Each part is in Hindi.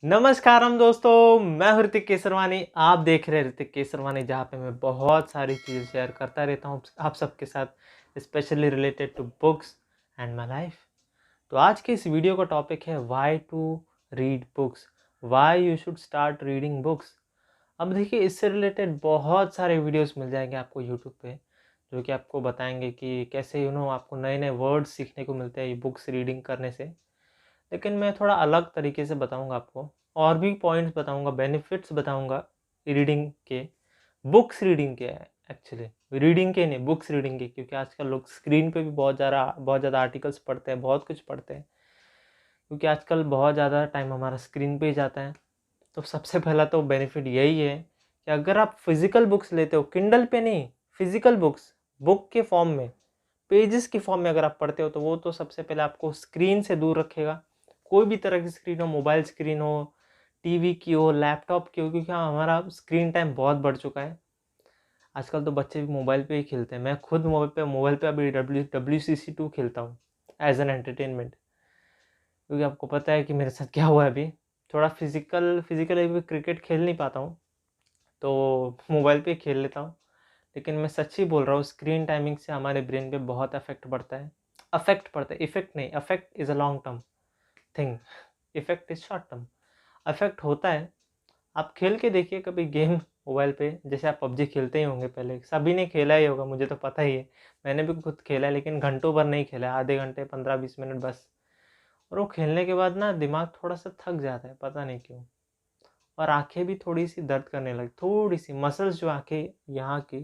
नमस्कारम दोस्तों, मैं हूं ऋतिक केसरवानी। आप देख रहे हैं ऋतिक केसरवानी, जहाँ पे मैं बहुत सारी चीज़ें शेयर करता रहता हूँ आप सबके साथ, specially related to books and my life. तो आज के इस वीडियो का टॉपिक है why to read books, why you should start reading books. अब देखिए, इससे रिलेटेड बहुत सारे वीडियोस मिल जाएंगे आपको यूट्यूब पे, जो कि आपको बताएंगे कि कैसे आपको नए नए वर्ड्स सीखने को मिलते हैं ये बुक्स रीडिंग करने से। लेकिन मैं थोड़ा अलग तरीके से बताऊंगा आपको, और भी पॉइंट्स बताऊंगा, बेनिफिट्स बताऊंगा रीडिंग के। बुक्स रीडिंग के है एक्चुअली, रीडिंग के नहीं, बुक्स रीडिंग के, क्योंकि आजकल लोग स्क्रीन पे भी बहुत ज़्यादा आर्टिकल्स पढ़ते हैं, बहुत कुछ पढ़ते हैं, क्योंकि आजकल बहुत ज़्यादा टाइम हमारा स्क्रीन पे ही जाता है। तो सबसे पहला तो बेनिफिट यही है कि अगर आप फिज़िकल बुक्स लेते हो, किंडल पे नहीं, फिज़िकल बुक्स, बुक के फॉर्म में, पेजेस के फॉर्म में अगर आप पढ़ते हो, तो वो तो सबसे पहले आपको स्क्रीन से दूर रखेगा। कोई भी तरह की स्क्रीन हो, मोबाइल स्क्रीन हो, टीवी की हो, लैपटॉप की हो, क्योंकि हमारा स्क्रीन टाइम बहुत बढ़ चुका है। आजकल तो बच्चे भी मोबाइल पे ही खेलते हैं। मैं खुद मोबाइल पे अभी WCC2 खेलता हूँ एज एन एंटरटेनमेंट, क्योंकि आपको पता है कि मेरे साथ क्या हुआ है अभी। थोड़ा फिजिकली भी क्रिकेट खेल नहीं पाता हूँ, तो मोबाइल पे ही खेल लेता हूँ। लेकिन मैं सच ही बोल रहा हूँ, स्क्रीन टाइमिंग से हमारे ब्रेन पे बहुत अफेक्ट पड़ता है। इफेक्ट नहीं, affect is a long term thing, effect is short term. Affect होता है। आप खेल के देखिए कभी गेम मोबाइल पे, जैसे आप पबजी खेलते ही होंगे, पहले सभी ने खेला ही होगा, मुझे तो पता ही है। मैंने भी खुद खेला है, लेकिन घंटों भर नहीं खेला, आधे घंटे 15-20 मिनट बस। और वो खेलने के बाद ना दिमाग थोड़ा सा थक जाता है, पता नहीं क्यों। और आंखें भी थोड़ी सी दर्द करने लगती, थोड़ी सी मसल्स जो आंखें यहाँ की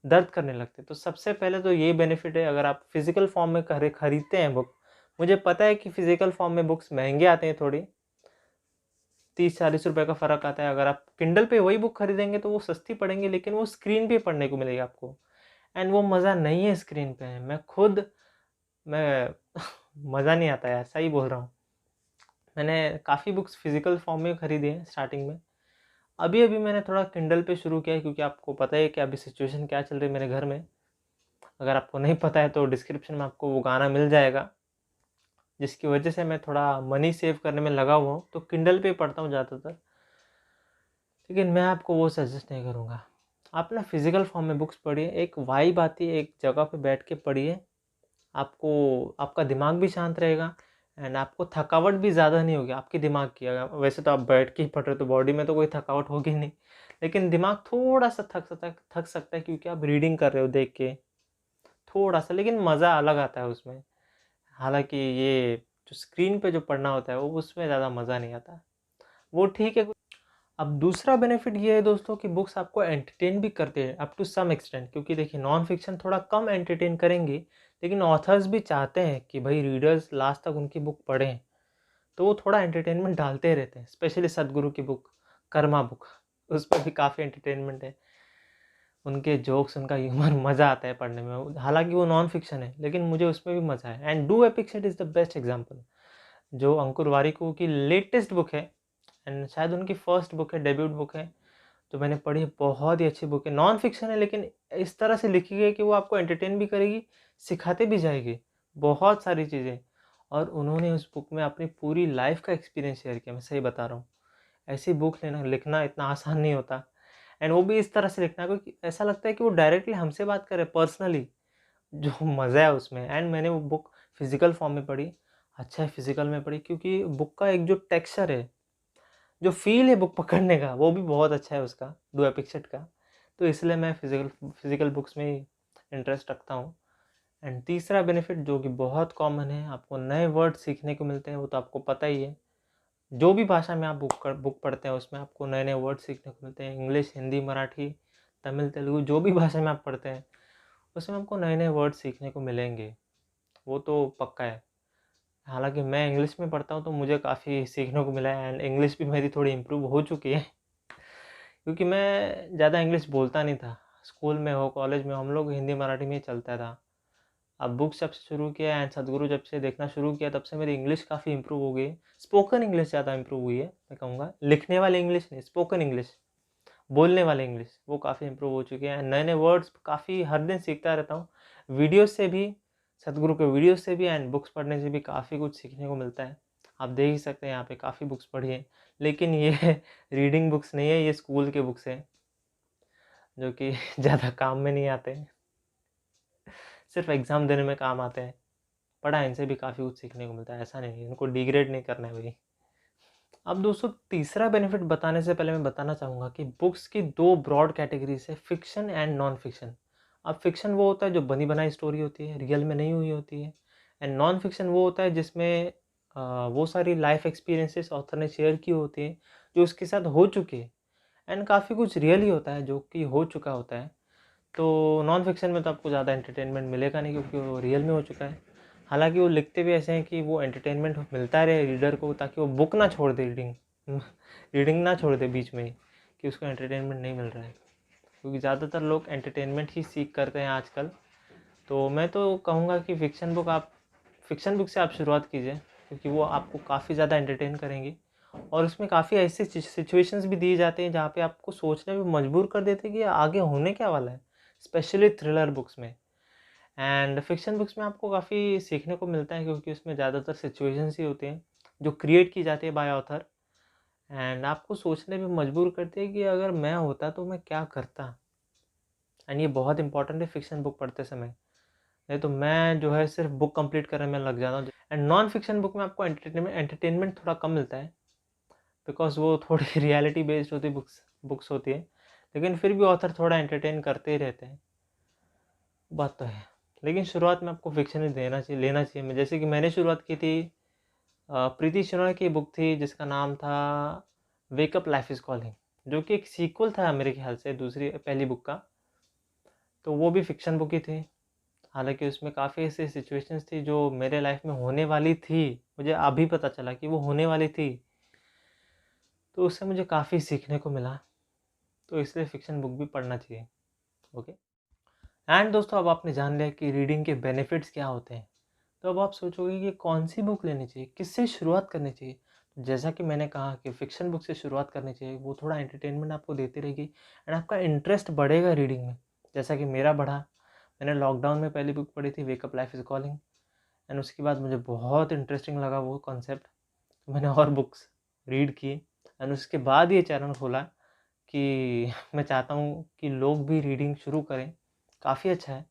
दर्द करने लगते। तो सबसे पहले तो ये बेनिफिट है, अगर आप फिजिकल फॉर्म में खरीदते हैं बुक। मुझे पता है कि फिजिकल फॉर्म में बुक्स महंगे आते हैं, थोड़ी 30-40 रुपए का फ़र्क आता है। अगर आप किंडल पे वही बुक खरीदेंगे तो वो सस्ती पड़ेंगे, लेकिन वो स्क्रीन पे पढ़ने को मिलेगी आपको, एंड वो मज़ा नहीं है स्क्रीन पे। है मैं मज़ा नहीं आता यार, सही बोल रहा हूँ। मैंने काफ़ी बुक्स फिजिकल फॉर्म में खरीदी है स्टार्टिंग में। अभी अभी मैंने थोड़ा किंडल पे शुरू किया है, क्योंकि आपको पता है कि अभी सिचुएशन क्या चल रही है मेरे घर में। अगर आपको नहीं पता है तो डिस्क्रिप्शन में आपको वो गाना मिल जाएगा, जिसकी वजह से मैं थोड़ा मनी सेव करने में लगा हुआ हूँ, तो किंडल पे पढ़ता हूँ ज़्यादातर। लेकिन मैं आपको वो सजेस्ट नहीं करूँगा। आप ना फिज़िकल फॉर्म में बुक्स पढ़िए, एक वाइब आती है, एक जगह पे बैठ के पढ़िए। आपको आपका दिमाग भी शांत रहेगा, एंड आपको थकावट भी ज़्यादा नहीं होगी आपके दिमाग की। अगर वैसे तो आप बैठ के ही पढ़ रहे हो तो बॉडी में तो कोई थकावट होगी नहीं, लेकिन दिमाग थोड़ा सा थक सकता है, क्योंकि आप रीडिंग कर रहे हो देख के, थोड़ा सा। लेकिन मज़ा अलग आता है उसमें। हालाँकि ये जो स्क्रीन पे जो पढ़ना होता है, वो उसमें ज़्यादा मज़ा नहीं आता। वो ठीक है। अब दूसरा बेनिफिट ये है दोस्तों, कि बुक्स आपको एंटरटेन भी करते हैं अप टू सम एक्सटेंट, क्योंकि देखिए नॉन फिक्शन थोड़ा कम एंटरटेन करेंगे, लेकिन ऑथर्स भी चाहते हैं कि भाई रीडर्स लास्ट तक उनकी बुक पढ़ें, तो वो थोड़ा एंटरटेनमेंट डालते रहते हैं। स्पेशली सदगुरु की बुक, कर्मा बुक, उस पर भी काफ़ी एंटरटेनमेंट है। उनके जोक्स, उनका ह्यूमर, मज़ा आता है पढ़ने में। हालांकि वो नॉन फिक्शन है, लेकिन मुझे उसमें भी मज़ा है। And do epic set is the best example, जो अंकुर वारिकू की लेटेस्ट बुक है, एंड शायद उनकी फर्स्ट बुक है, डेब्यूट बुक है, तो मैंने पढ़ी है। बहुत ही अच्छी बुक है, नॉन फिक्शन है, लेकिन इस तरह से लिखी गई कि वो आपको एंटरटेन भी करेगी, सिखाते भी जाएगी बहुत सारी चीज़ें। और उन्होंने उस बुक में अपनी पूरी लाइफ का एक्सपीरियंस शेयर किया। मैं सही बता रहा हूँ, ऐसी बुक लिखना इतना आसान नहीं होता, एंड वो भी इस तरह से लिखना, क्योंकि ऐसा लगता है कि वो डायरेक्टली हमसे बात करे पर्सनली। जो मज़ा है उसमें। एंड मैंने वो बुक फिजिकल फॉर्म में पढ़ी। अच्छा है फिजिकल में पढ़ी, क्योंकि बुक का एक जो टेक्सचर है, जो फ़ील है बुक पकड़ने का, वो भी बहुत अच्छा है उसका, डुआ पिक्चट का। तो इसलिए मैं फिज़िकल बुक्स में ही इंटरेस्ट रखता हूँ। एंड तीसरा बेनिफिट, जो कि बहुत कॉमन है, आपको नए वर्ड सीखने को मिलते हैं, वो तो आपको पता ही है। जो भी भाषा में आप बुक पढ़ते हैं, उसमें आपको नए नए वर्ड सीखने को मिलते हैं। इंग्लिश, हिंदी, मराठी, तमिल, तेलुगु, जो भी भाषा में आप पढ़ते हैं, उसमें आपको नए नए वर्ड सीखने को मिलेंगे, वो तो पक्का है। हालांकि मैं इंग्लिश में पढ़ता हूँ, तो मुझे काफ़ी सीखने को मिला है, एंड इंग्लिश भी मेरी थोड़ी इम्प्रूव हो चुकी है, क्योंकि मैं ज़्यादा इंग्लिश बोलता नहीं था। स्कूल में हो, कॉलेज में, हम लोग हिंदी मराठी में ही चलता था। अब बुक्स जब से शुरू किया एंड सदगुरु जब से देखना शुरू किया, तब से मेरी इंग्लिश काफ़ी इम्प्रूव हो गई है। स्पोकन इंग्लिश ज़्यादा इम्प्रूव हुई है, मैं कहूँगा। लिखने वाली इंग्लिश नहीं, स्पोकन इंग्लिश, बोलने वाली इंग्लिश, वो काफ़ी इम्प्रूव हो चुकी है। नए नए वर्ड्स काफ़ी हर दिन सीखता रहता हूँ, वीडियोज़ से भी, सदगुरु के वीडियोज़ से भी, एंड बुक्स पढ़ने से भी काफ़ी कुछ सीखने को मिलता है। आप देख ही सकते हैं यहाँ पे काफ़ी बुक्स पढ़ी हैं, लेकिन ये रीडिंग बुक्स नहीं है, ये स्कूल के बुक्स हैं, जो कि ज़्यादा काम में नहीं आते हैं, सिर्फ एग्ज़ाम देने में काम आते हैं। पढ़ा इनसे भी काफ़ी कुछ सीखने को मिलता है, ऐसा नहीं है, इनको डिग्रेड नहीं करना है भाई। अब दोस्तों तीसरा बेनिफिट बताने से पहले मैं बताना चाहूँगा कि बुक्स की 2 ब्रॉड कैटेगरीज़ है, फ़िक्शन एंड नॉन फ़िक्शन। अब फ़िक्शन वो होता है जो बनी बनाई स्टोरी होती है, रियल में नहीं हुई होती है, एंड नॉन फ़िक्शन वो होता है जिसमें वो सारी लाइफ़ एक्सपीरियंसेस ऑथर ने शेयर की होती हैं, जो उसके साथ हो चुकी है, एंड काफ़ी कुछ रियल ही होता है जो कि हो चुका होता है। तो नॉन फ़िक्शन में तो आपको ज़्यादा एंटरटेनमेंट मिलेगा नहीं, क्योंकि वो रियल में हो चुका है। हालाँकि वो लिखते भी ऐसे हैं कि वो एंटरटेनमेंट मिलता रहे रीडर को, ताकि वो बुक ना छोड़ दे रीडिंग रीडिंग ना छोड़ दे बीच में ही, कि उसको एंटरटेनमेंट नहीं मिल रहा है। क्योंकि ज़्यादातर लोग एंटरटेनमेंट ही सीख करते हैं आजकल। तो मैं तो कहूँगा कि फ़िक्शन बुक से आप शुरुआत कीजिए, क्योंकि वो आपको काफ़ी ज़्यादा एंटरटेन करेंगी, और उसमें काफ़ी ऐसी सिचुएशंस भी दी जाती हैं जहाँ पे आपको सोचने पे मजबूर कर देते हैं कि आगे होने क्या वाला है, स्पेशली थ्रिलर बुक्स में। एंड फिक्शन बुक्स में आपको काफ़ी सीखने को मिलता है, क्योंकि उसमें ज़्यादातर सिचुएशंस ही होती हैं जो क्रिएट की जाती है बाय ऑथर, एंड आपको सोचने पे मजबूर करती है कि अगर मैं होता तो मैं क्या करता। एंड ये बहुत इंपॉर्टेंट है फिक्शन बुक पढ़ते समय, नहीं तो मैं जो है सिर्फ बुक कंप्लीट करने में लग जाता हूँ। एंड नॉन फिक्शन बुक में आपको एंटरटेनमेंट थोड़ा कम मिलता है, बिकॉज वो थोड़ी रियलिटी बेस्ड होती बुक्स बुक्स होती है, लेकिन फिर भी ऑथर थोड़ा एंटरटेन करते ही रहते हैं, बात तो है। लेकिन शुरुआत में आपको फिक्शन ही लेना चाहिए। मैं जैसे कि मैंने शुरुआत की थी, प्रीति शिनोय की बुक थी जिसका नाम था वेकअप लाइफ इज़ कॉलिंग, जो कि एक सीक्वल था मेरे ख्याल से पहली बुक का। तो वो भी फिक्शन बुक ही थी। हालाँकि उसमें काफ़ी ऐसी सिचुएशंस थी जो मेरे लाइफ में होने वाली थी, मुझे अभी पता चला कि वो होने वाली थी। तो उससे मुझे काफ़ी सीखने को मिला, तो इसलिए फ़िक्शन बुक भी पढ़ना चाहिए। ओके। एंड दोस्तों, अब आपने जान लिया कि रीडिंग के बेनिफिट्स क्या होते हैं। तो अब आप सोचोगे कि कौन सी बुक लेनी चाहिए, किससे शुरुआत करनी चाहिए। तो जैसा कि मैंने कहा कि फ़िक्शन बुक से शुरुआत करनी चाहिए, वो थोड़ा एंटरटेनमेंट आपको देती रहेगी, एंड आपका इंटरेस्ट बढ़ेगा रीडिंग में, जैसा कि मेरा बढ़ा। मैंने लॉकडाउन में पहली बुक पढ़ी थी wake up life is calling, and उसके बाद मुझे बहुत इंटरेस्टिंग लगा वो कॉन्सेप्ट। तो मैंने और बुक्स रीड की, एंड उसके बाद ये चैनल खोला कि मैं चाहता हूँ कि लोग भी रीडिंग शुरू करें, काफ़ी अच्छा है।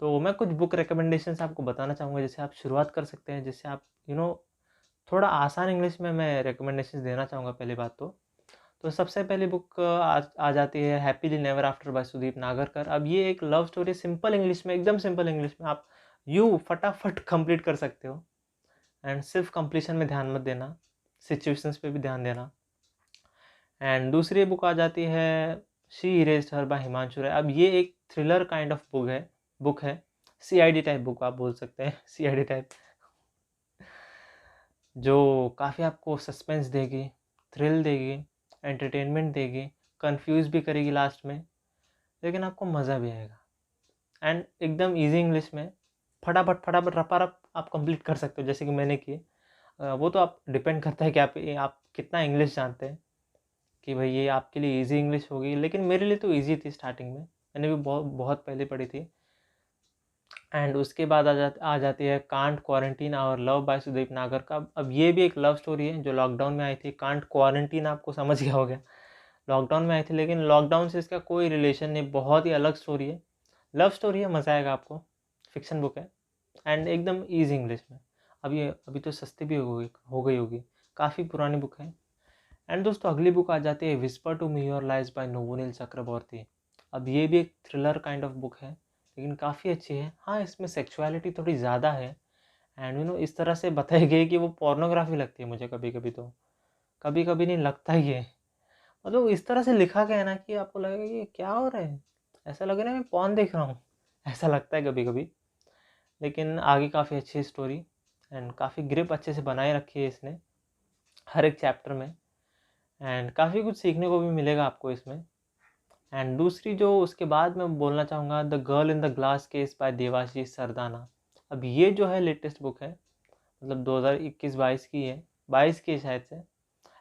तो मैं कुछ बुक रिकमेंडेशंस आपको बताना चाहूँगा, जिससे आप शुरुआत कर सकते हैं, जिससे आप थोड़ा आसान इंग्लिश में मैं रिकमेंडेशंस देना चाहूँगा पहली बात तो सबसे पहली बुक आ जाती है happily never after by Sudeep Nagarkar. अब ये एक लव स्टोरी, सिंपल इंग्लिश में, एकदम सिंपल इंग्लिश में आप फटाफट कंप्लीट कर सकते हो, एंड सिर्फ कंप्लीशन में ध्यान मत देना, सिचुएशंस पे भी ध्यान देना। एंड दूसरी बुक आ जाती है she erased her by Himanshu Rai. अब ये एक थ्रिलर काइंड ऑफ बुक है, सीआईडी टाइप बुक आप बोल सकते हैं, सीआईडी टाइप, जो काफ़ी आपको सस्पेंस देगी, थ्रिल देगी, एंटरटेनमेंट देगी, कंफ्यूज भी करेगी लास्ट में, लेकिन आपको मज़ा भी आएगा। एंड एकदम इजी इंग्लिश में फटाफट फटाफट रपा-रप आप कंप्लीट कर सकते हो, जैसे कि मैंने किए। वो तो आप डिपेंड करता है कि आप कितना इंग्लिश जानते हैं, कि भाई ये आपके लिए इजी इंग्लिश होगी, लेकिन मेरे लिए तो इजी थी स्टार्टिंग में, मैंने भी बहुत बहुत पहले पढ़ी थी। एंड उसके बाद आ जाती है कांट क्वारंटीन और लव बाय सुदीप नागर का। अब ये भी एक लव स्टोरी है जो लॉकडाउन में आई थी। कांट क्वारंटीन आपको समझ गया हो गया, लॉकडाउन में आई थी, लेकिन लॉकडाउन से इसका कोई रिलेशन नहीं, बहुत ही अलग स्टोरी है, लव स्टोरी है, मज़ा आएगा आपको। फिक्शन बुक है, एंड एकदम ईजी इंग्लिश में। अभी तो सस्ती भी हो गई होगी, काफ़ी पुरानी बुक है। एंड दोस्तों, अगली बुक आ जाती है whisper to me your lies by Novoneel Chakraborty. अब ये भी एक थ्रिलर काइंड ऑफ बुक है, लेकिन काफ़ी अच्छी है। हाँ, इसमें सेक्सुअलिटी थोड़ी ज़्यादा है, एंड इस तरह से बताई गई कि वो पोर्नोग्राफी लगती है मुझे कभी कभी, तो कभी कभी नहीं लगता ही है। मतलब इस तरह से लिखा गया है ना कि आपको लगेगा कि ये क्या हो रहा है, ऐसा लग रहा है मैं पॉर्न देख रहा हूँ, ऐसा लगता है कभी कभी। लेकिन आगे काफ़ी अच्छी स्टोरी, एंड काफ़ी ग्रिप अच्छे से बनाए रखी है इसने हर एक चैप्टर में, एंड काफ़ी कुछ सीखने को भी मिलेगा आपको इसमें। एंड दूसरी जो उसके बाद मैं बोलना चाहूँगा, the girl in the glass case by Devashish Sardana. अब ये जो है लेटेस्ट बुक है, मतलब 2021-22 की है, 22 की है शायद से,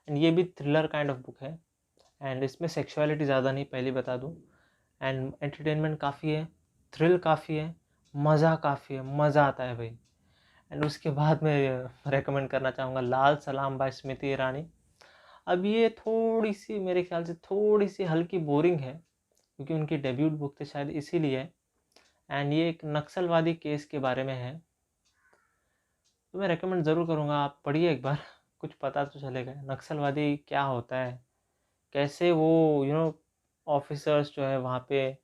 एंड ये भी थ्रिलर काइंड ऑफ बुक है, एंड इसमें सेक्सुअलिटी ज़्यादा नहीं, पहले बता दूँ। एंड एंटरटेनमेंट काफ़ी है, थ्रिल काफ़ी है, मज़ा काफ़ी है, मज़ा आता है भाई। एंड उसके बाद मैं रेकमेंड करना चाहूँगा लाल सलाम बाय स्मृति ईरानी। अब ये थोड़ी-सी मेरे ख़्याल से थोड़ी-सी हल्की बोरिंग है, क्योंकि उनकी डेब्यूट बुक थी शायद इसीलिए। एंड ये एक नक्सलवादी केस के बारे में है, तो मैं रेकमेंड ज़रूर करूँगा, आप पढ़िए एक बार कुछ पता तो चलेगा नक्सलवादी क्या होता है, कैसे वो ऑफ़िसर्स जो है वहाँ पे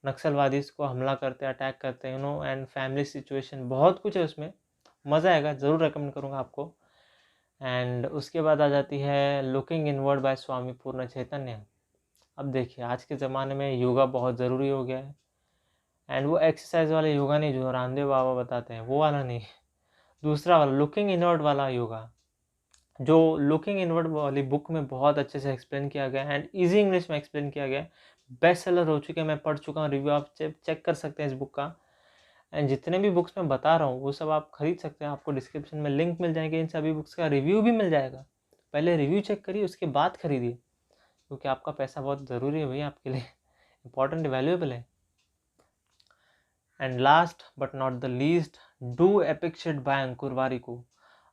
नक्सलवादी को हमला करते हैं, अटैक करते हैं, एंड फैमिली सिचुएशन बहुत कुछ है उसमें, मज़ा आएगा, ज़रूर रेकमेंड करूँगा आपको। एंड उसके बाद आ जाती है लुकिंग इनवर्ड बाय स्वामी पूर्ण चैतन्य। अब देखिए आज के ज़माने में योगा बहुत ज़रूरी हो गया है, एंड वो एक्सरसाइज वाला योगा नहीं जो रामदेव बाबा बताते हैं वो वाला नहीं, दूसरा वाला लुकिंग इनवर्ड वाला योगा, जो लुकिंग इनवर्ड वाली बुक में बहुत अच्छे से एक्सप्लेन किया गया है एंड ईजी इंग्लिश में एक्सप्लेन किया गया है। बेस्ट सेलर हो चुके हैं, मैं पढ़ चुका हूँ, रिव्यू आप चेक कर सकते हैं इस बुक का। एंड जितने भी बुक्स मैं बता रहा हूँ वो सब आप खरीद सकते हैं, आपको डिस्क्रिप्शन में लिंक मिल जाएंगे, इन सभी बुक्स का रिव्यू भी मिल जाएगा। पहले रिव्यू चेक करिए उसके बाद खरीदिए, क्योंकि आपका पैसा बहुत ज़रूरी है भैया आपके लिए, इंपॉर्टेंट वैल्यूएबल है। And last but not the least, do epic shit by Ankur Warikoo.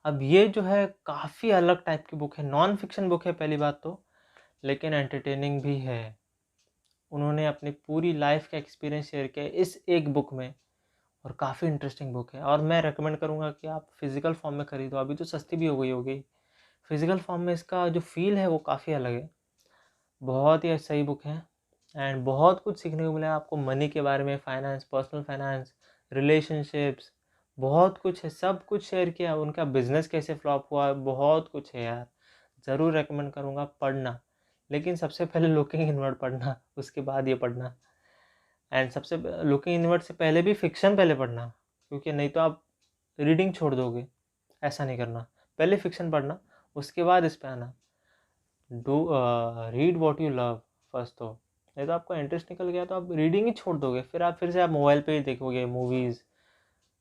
अब ये जो है काफ़ी अलग टाइप की बुक है, नॉन फिक्शन बुक है पहली बात तो, लेकिन एंटरटेनिंग भी है। उन्होंने अपनी पूरी लाइफ का एक्सपीरियंस शेयर किया इस एक बुक में, और काफ़ी इंटरेस्टिंग बुक है, और मैं रेकमेंड करूँगा कि आप फिज़िकल फॉर्म में खरीदो, अभी तो सस्ती भी हो गई होगी। फिज़िकल फॉर्म में इसका जो फ़ील है वो काफ़ी अलग है, बहुत ही सही बुक है। एंड बहुत कुछ सीखने को मिला आपको मनी के बारे में, फाइनेंस, पर्सनल फाइनेंस, रिलेशनशिप्स, बहुत कुछ है, सब कुछ शेयर किया, उनका बिजनेस कैसे फ्लॉप हुआ, बहुत कुछ है यार, ज़रूर रेकमेंड करूँगा पढ़ना। लेकिन सबसे पहले लुकिंग इनवर्ड पढ़ना, उसके बाद ये पढ़ना। एंड सबसे लुकिंग इनवर्ड से पहले भी फिक्शन पहले पढ़ना, क्योंकि नहीं तो आप रीडिंग छोड़ दोगे, ऐसा नहीं करना, पहले फिक्शन पढ़ना उसके बाद इस पे आना। Do read what you love first, तो नहीं तो आपका इंटरेस्ट निकल गया तो आप रीडिंग ही छोड़ दोगे, फिर से आप मोबाइल पे ही देखोगे मूवीज़,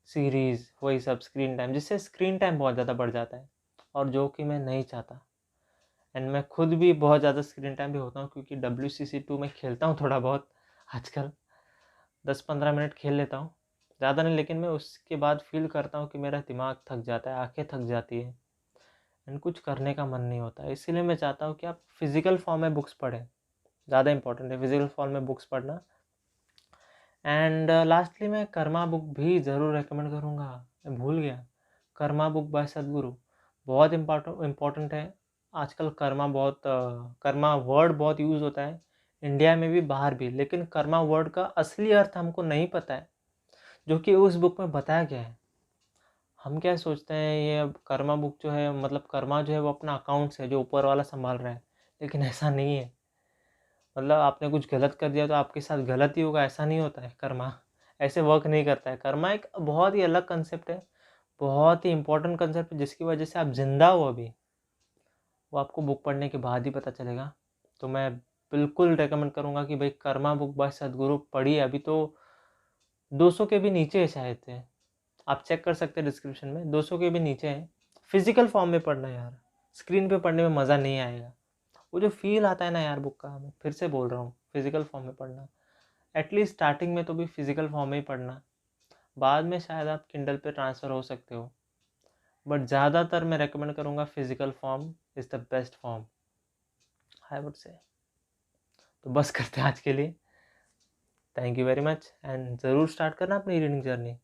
सीरीज़, वही सब, स्क्रीन टाइम, जिससे स्क्रीन टाइम बहुत ज़्यादा बढ़ जाता है, और जो कि मैं नहीं चाहता। एंड मैं खुद भी बहुत ज़्यादा स्क्रीन टाइम भी होता हूँ, क्योंकि WCC2 में खेलता हूँ थोड़ा बहुत आजकल, 10-15 मिनट खेल लेता हूँ, ज़्यादा नहीं, लेकिन मैं उसके बाद फील करता हूँ कि मेरा दिमाग थक जाता है, आंखें थक जाती है, एंड कुछ करने का मन नहीं होता है। इसीलिए मैं चाहता हूँ कि आप फिज़िकल फॉर्म में बुक्स पढ़ें, ज़्यादा इंपॉर्टेंट है फिज़िकल फॉर्म में बुक्स पढ़ना। एंड लास्टली मैं कर्मा बुक भी ज़रूर रेकमेंड करूँगा, मैं भूल गया, कर्मा बुक बाय सद्गुरु, बहुत इम्पॉर्टेंट है। आजकल कर्मा वर्ड बहुत यूज़ होता है इंडिया में भी बाहर भी, लेकिन कर्मा वर्ड का असली अर्थ हमको नहीं पता है, जो कि उस बुक में बताया गया है। हम क्या सोचते हैं ये अब कर्मा बुक जो है, मतलब कर्मा जो है वो अपना अकाउंट्स है जो ऊपर वाला संभाल रहा है, लेकिन ऐसा नहीं है। मतलब आपने कुछ गलत कर दिया तो आपके साथ गलत ही होगा, ऐसा नहीं होता है कर्मा, ऐसे वर्क नहीं करता है। कर्मा एक बहुत ही अलग कंसेप्ट है, बहुत ही इंपॉर्टेंट कंसेप्ट है, जिसकी वजह से आप जिंदा हो अभी, वो आपको बुक पढ़ने के बाद ही पता चलेगा। तो मैं बिल्कुल रेकमेंड करूँगा कि भाई कर्मा बुक बाय सद्गुरु पढ़िए, अभी तो 200 के भी नीचे है शायद से, आप चेक कर सकते हैं डिस्क्रिप्शन में, 200 के भी नीचे है। फिजिकल फॉर्म में पढ़ना यार, स्क्रीन पे पढ़ने में मज़ा नहीं आएगा, वो जो फील आता है ना यार बुक का, मैं फिर से बोल रहा हूँ, फिजिकल फॉर्म में पढ़ना, एटलीस्ट स्टार्टिंग में तो भी फिजिकल फॉर्म में ही पढ़ना, बाद में शायद आप किंडल पे ट्रांसफ़र हो सकते हो, बट ज़्यादातर मैं रेकमेंड करूँगा physical form is the best form, I would say. तो बस करते हैं आज के लिए, thank you very much, and ज़रूर स्टार्ट करना अपनी रीडिंग जर्नी।